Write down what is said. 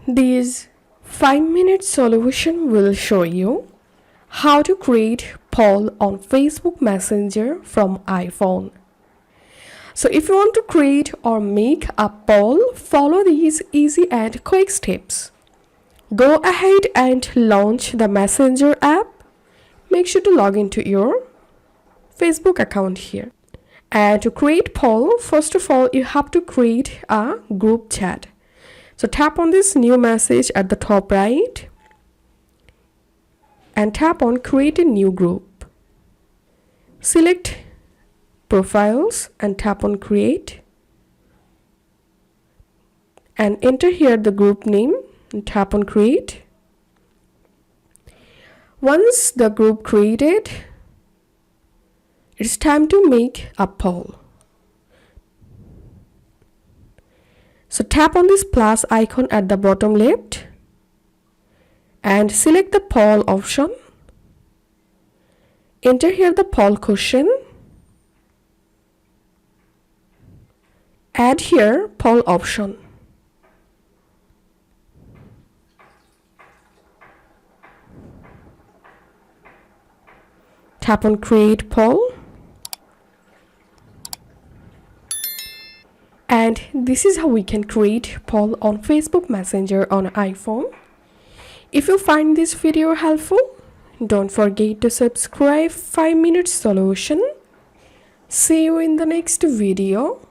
This 5-minute solution will show you how to create poll on Facebook Messenger from iPhone. So if you want to create or make a poll, follow these easy and quick steps. Go ahead and launch the Messenger app. Make sure to log into your Facebook account here. And to create poll, first of all, you have to create a group chat. So tap on this new message at the top right and tap on create a new group. Select profiles and tap on create and enter here the group name and tap on create. Once the group created, it's time to make a poll. So tap on this plus icon at the bottom left and select the poll option. Enter here the poll question. Add here poll option. Tap on create poll. And this is how we can create poll on Facebook Messenger on iPhone. If you find this video helpful, don't forget to subscribe 5-minute solution. See you in the next video.